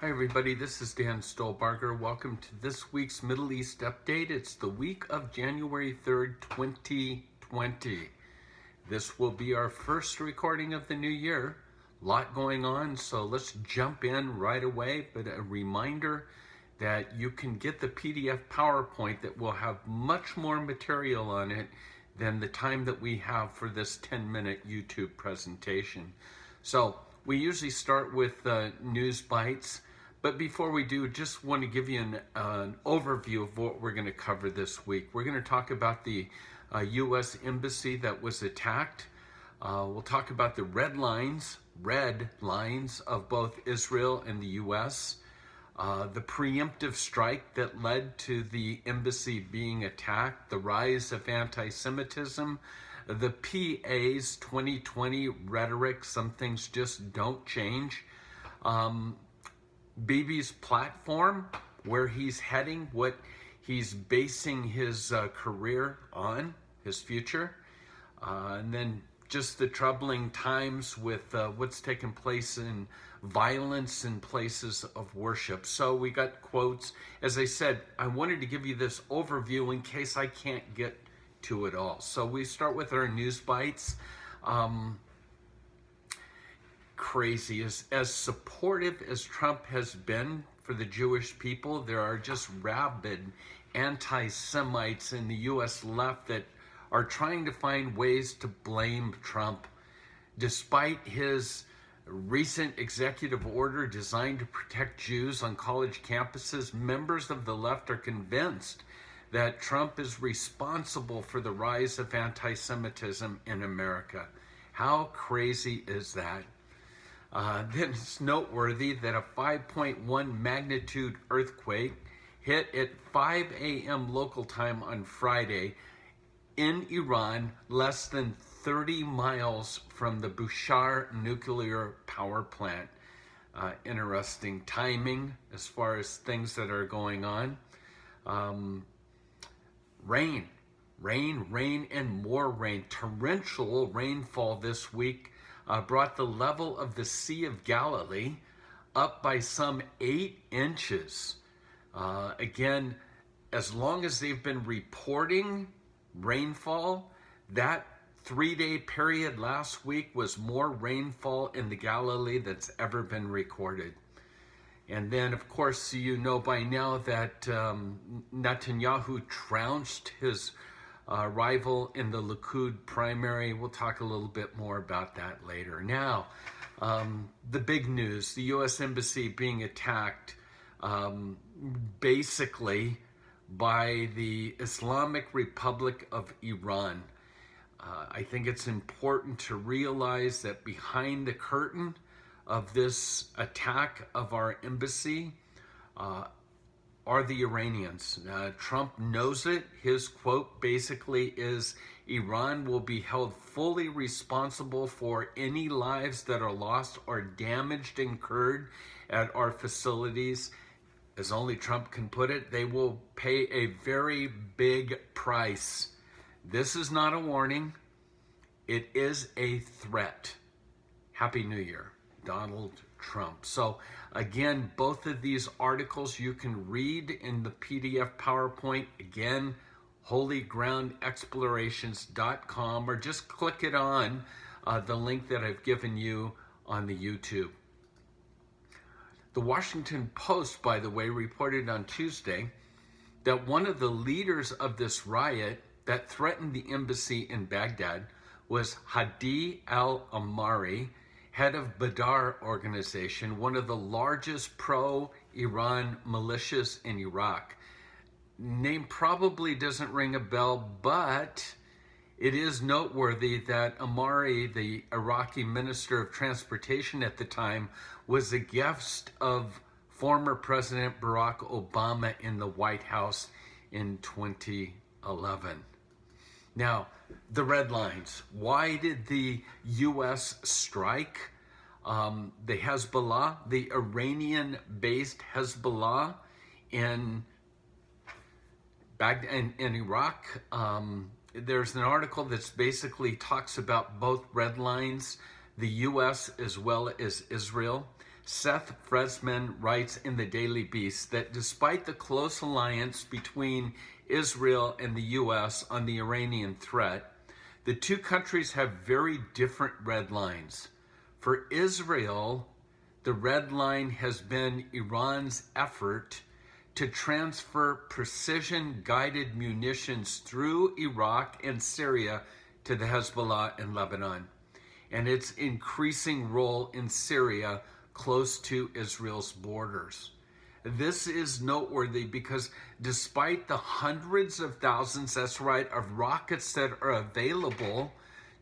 Hi everybody, this is Dan Stolbarger. Welcome to this week's Middle East Update. It's the week of January 3rd, 2020. This will be our first recording of the new year. A lot going on, so let's jump in right away. But a reminder that you can get the PDF PowerPoint that will have much more material on it than the time that we have for this 10-minute YouTube presentation. So we usually start with news bites. But before we do, just want to give you an overview of what we're going to cover this week. We're going to talk about the U.S. embassy that was attacked. We'll talk about the red lines of both Israel and the U.S., the preemptive strike that led to the embassy being attacked, the rise of anti-Semitism, the PA's 2020 rhetoric, some things just don't change. Bibi's platform, where he's heading, what he's basing his career on, his future, and then just the troubling times with what's taken place in violence in places of worship. So we got quotes. As I said, I wanted to give you this overview in case I can't get to it all. So we start with our news bites. Crazy. As supportive as Trump has been for the Jewish people, there are just rabid anti-Semites in the U.S. left that are trying to find ways to blame Trump. Despite his recent executive order designed to protect Jews on college campuses, members of the left are convinced that Trump is responsible for the rise of anti-Semitism in America. How crazy is that? Then it's noteworthy that a 5.1 magnitude earthquake hit at 5 a.m. local time on Friday in Iran, less than 30 miles from the Bushehr nuclear power plant. Interesting timing as far as things that are going on. Rain, and more rain. Torrential rainfall this week brought the level of the Sea of Galilee up by some 8 inches. Again, as long as they've been reporting rainfall, that 3-day period last week was more rainfall in the Galilee that's ever been recorded. And then, of course, you know by now that Netanyahu trounced his rival in the Likud primary. We'll talk a little bit more about that later. Now, the big news, the U.S. Embassy being attacked basically by the Islamic Republic of Iran. I think it's important to realize that behind the curtain of this attack of our embassy are the Iranians. Trump knows it. His quote basically is, Iran will be held fully responsible for any lives that are lost or damaged incurred at our facilities. As only Trump can put it, they will pay a very big price. This is not a warning. It is a threat. Happy New Year, Donald Trump. So again, both of these articles you can read in the PDF PowerPoint. Again, holygroundexplorations.com, or just click it on the link that I've given you on the YouTube. The Washington Post, by the way, reported on Tuesday that one of the leaders of this riot that threatened the embassy in Baghdad was Hadi al-Amari, head of Badr organization, one of the largest pro-Iran militias in Iraq. Name probably doesn't ring a bell, but it is noteworthy that Amari, the Iraqi Minister of Transportation at the time, was a guest of former President Barack Obama in the White House in 2011. Now, the red lines. Why did the U.S. strike the Hezbollah, the Iranian-based Hezbollah in Baghdad in Iraq? There's an article that's basically talks about both red lines, the U.S. as well as Israel. Seth Fresman writes in the Daily Beast that despite the close alliance between Israel and the U.S. on the Iranian threat, the two countries have very different red lines. For Israel, the red line has been Iran's effort to transfer precision-guided munitions through Iraq and Syria to the Hezbollah in Lebanon, and its increasing role in Syria close to Israel's borders. This is noteworthy because despite the hundreds of thousands, that's right, of rockets that are available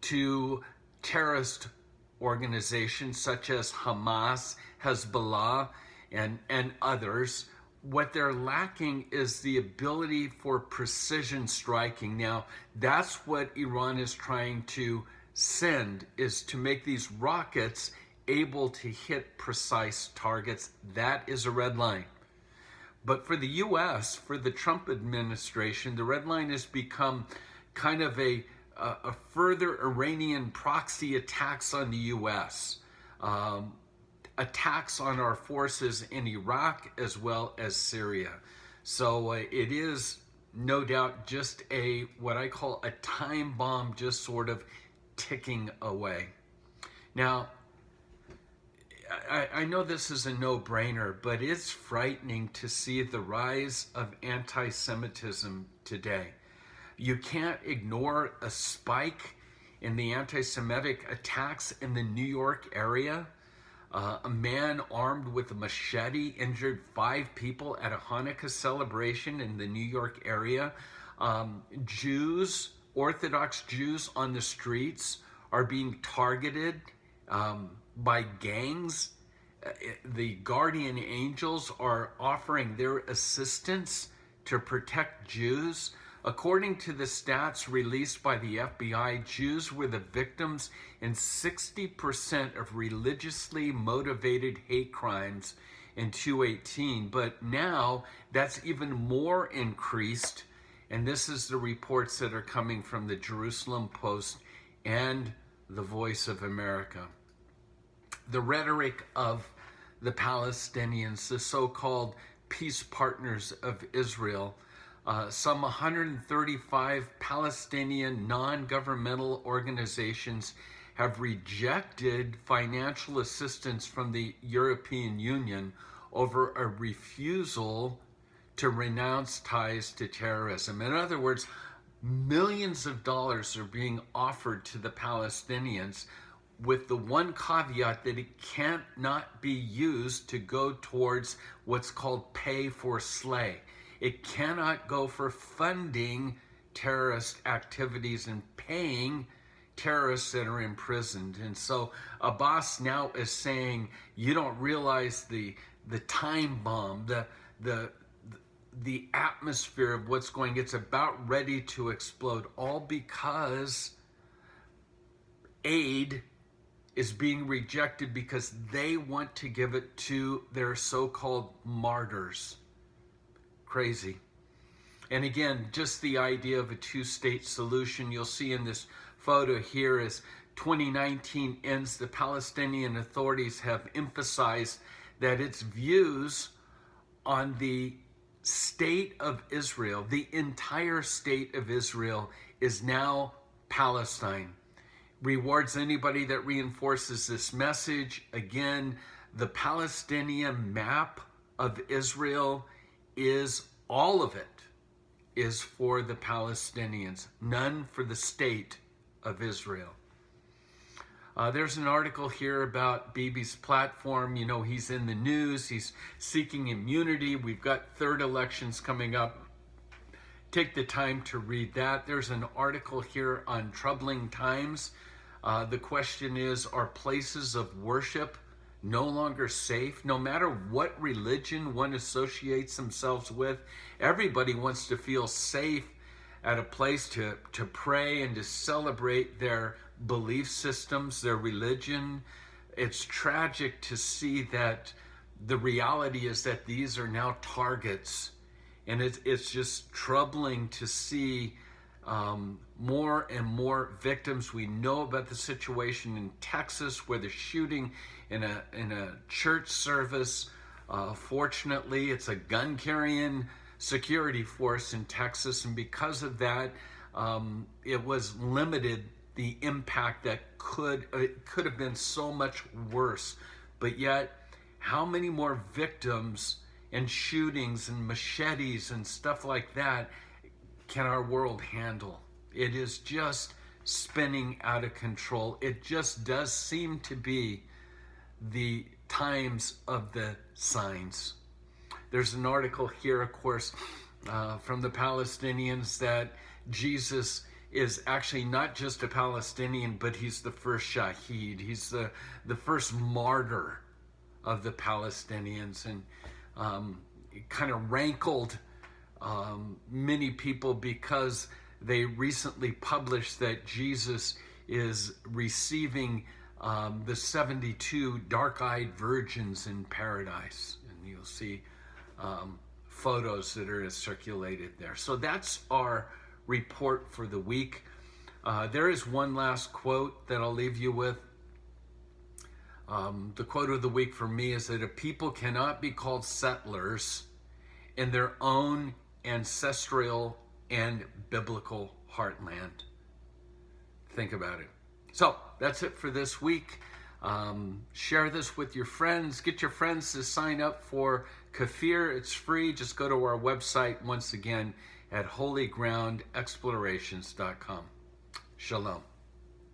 to terrorist organizations such as Hamas, Hezbollah, and others, what they're lacking is the ability for precision striking. Now, that's what Iran is trying to send, is to make these rockets able to hit precise targets. That is a red line. But for the U.S., for the Trump administration, the red line has become kind of a further Iranian proxy attacks on the U.S., attacks on our forces in Iraq as well as Syria. So it is no doubt just what I call a time bomb, just sort of ticking away. Now, I know this is a no-brainer, but it's frightening to see the rise of anti-Semitism today. You can't ignore a spike in the anti-Semitic attacks in the New York area. A man armed with a machete injured 5 people at a Hanukkah celebration in the New York area. Jews, Orthodox Jews on the streets are being targeted by gangs. The guardian angels are offering their assistance to protect Jews. According to the stats released by the FBI, Jews were the victims in 60% of religiously motivated hate crimes in 2018. But now that's even more increased. And this is the reports that are coming from the Jerusalem Post and the Voice of America. The rhetoric of the Palestinians, the so-called peace partners of Israel, some 135 Palestinian non-governmental organizations have rejected financial assistance from the European Union over a refusal to renounce ties to terrorism. In other words, millions of dollars are being offered to the Palestinians with the one caveat that it can't not be used to go towards what's called pay for slay. It cannot go for funding terrorist activities and paying terrorists that are imprisoned. And so Abbas now is saying, you don't realize the time bomb, the atmosphere of what's going, it's about ready to explode, all because aid is being rejected because they want to give it to their so-called martyrs. Crazy. And again, just the idea of a two-state solution, you'll see in this photo here, as 2019 ends, the Palestinian authorities have emphasized that its views on the state of Israel, the entire state of Israel, is now Palestine. Rewards anybody that reinforces this message. Again, the Palestinian map of Israel is, all of it is for the Palestinians, none for the state of Israel. There's an article here about Bibi's platform. You know, he's in the news, he's seeking immunity. We've got third elections coming up. Take the time to read that. There's an article here on troubling times. The question is, are places of worship no longer safe? No matter what religion one associates themselves with, everybody wants to feel safe at a place to pray and to celebrate their belief systems, their religion. It's tragic to see that the reality is that these are now targets, and it's just troubling to see more and more victims. We know about the situation in Texas where the shooting in a church service. Fortunately, it's a gun-carrying security force in Texas, and because of that, it was limited. The impact that it could have been so much worse, but yet, how many more victims and shootings and machetes and stuff like that can our world handle? It is just spinning out of control. It just does seem to be the times of the signs. There's an article here, of course, from the Palestinians that Jesus is actually not just a Palestinian, but he's the first Shaheed. He's the first martyr of the Palestinians. And it kind of rankled many people because they recently published that Jesus is receiving the 72 dark-eyed virgins in paradise. And you'll see photos that are circulated there. So that's our report for the week. There is one last quote that I'll leave you with. The quote of the week for me is that a people cannot be called settlers in their own ancestral and biblical heartland. Think about it. So that's it for this week. Share this with your friends. Get your friends to sign up for KFIR. It's free. Just go to our website once again at holygroundexplorations.com. Shalom.